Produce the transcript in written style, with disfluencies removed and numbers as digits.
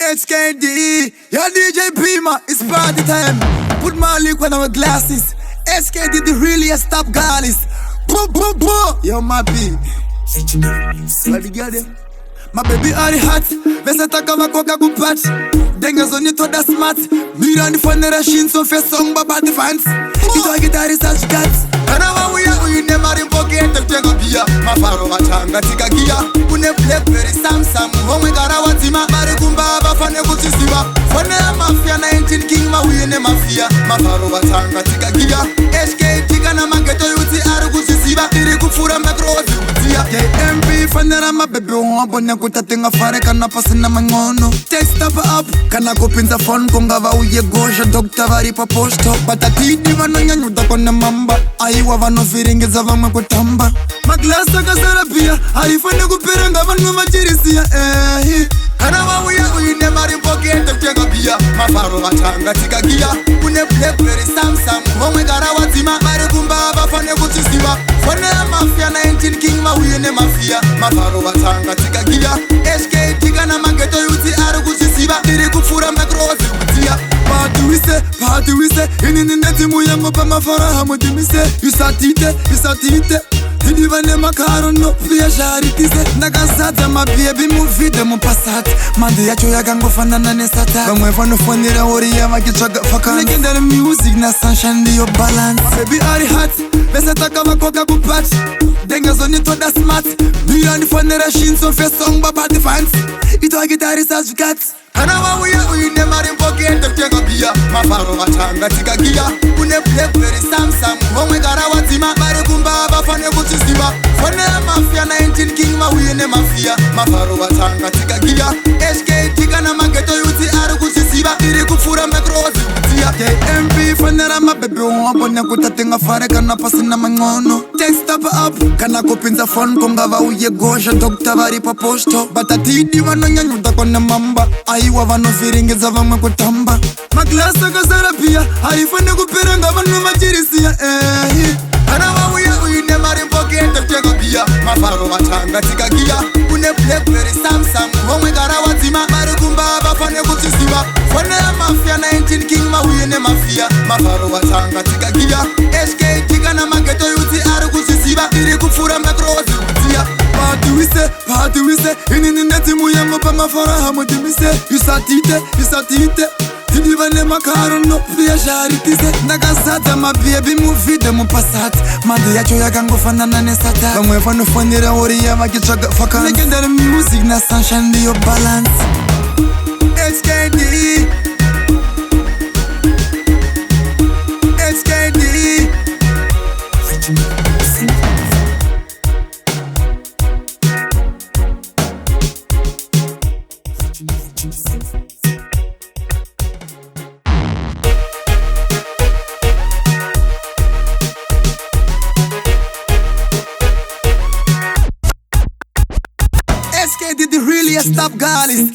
HKD, your DJ Pima, it's party time. Put my liquid on my glasses. HKD, the realest top girlies. Boo, boo, boo. Yo, my B. What you got there? My baby are hot. Vese taka makoga kupat. Denga zoni toda smart. Mira ni fonera shin so fe song baba the fans. Ito guitarist as cats. Kana wa uya never in pocket tega bia. Mafaro matanga tika gia. Une blackberry samsung. Home gara watima. Mari kumba bafane kuchisiba. Fone mafia 19 king ma uyene mafia. Mafaro matanga tika gia. HK tika na mangeto yuti aru kuchisiba. Iri kufura metro wazi KMB fanera ma baby wabona kutatenga fare kana pasina mangono. Text up kana kupinza phone kungava uye gosha doctor vari pa posto. Batatiti vanonyanyuda kona mamba. Aiwa vanoviringeza vamwe kutamba. Maglasa kasarapia haifane kuperanga vanwe machirisia kana wauya uine mari pocket tega bia. Mafaro matanga tika gia. Une blackberry samsung. Homwe gara watima. Mari kumba bafane kuchisiba. Fone mafia 19 king ma uyene mafia. Mafaro watanga tika gia. HK tika na mangeto yuti aru kuchisiba. Iri kufura metrozi kutia. Party we say inini neti muyango pa mafara hamudimise. Yusatite Tidivane makarono pia sharitise. Nagasata ma baby muvide mu passat. Mande yacho yagango fanana ne sata. Bamwe vano fonera ori ya makichaga faka. Legendary music na sunshine ndiyo balance. Baby ari hot. Vese taka makoga kupat. Denga zoni toda smart. Mira ni fonera shin so fe song baba the fans. Ito guitarist as cats. Kana wa uine mari pocket tega bia. Mafaro matanga tika gia. Une blackberry samsung. Homwe gara watima. Mari kumba bafane kuchisiba. Fone mafia 19 king ma uyene mafia. Mafaro watanga tika gia. HK tika na mangeto yuti aru kuchisiba. Iri kufura metro wazi kutia. KMB fanera ma baby wabona kutatenga fare kana pasina mangono. Text up kana kupinza phone kungava uye gosha doctor vari pa posto. Batatiti vanonyanyuda kona mamba. Aiwa vanoviringeza vamwe kutamba. Maglasa kasarapia haifane kuperanga vanwe machirisia kana wauya uine mari pocket tega bia. Mafaro matanga tika gia. Une blackberry samsung. Homwe gara watima. Mari kumba bafane kuchisiba. Fone mafia 19 king ma uyene mafia. Mafaro watanga tika gia. HK tika na mangeto yuti aru kuchisiba. Iri kufura metro wazi kutia. Party we say inini neti muyango pa mafara hamudimise. Yusatite Tidivane makarono pia sharitise. Nagasata ma baby muvide mu passat. Mande yacho yagango fanana ne sata. Bamwe vano fonera ori ya makichaga faka. Legendary music na sunshine ndiyo balance. HKD HKD, the realest top girlies.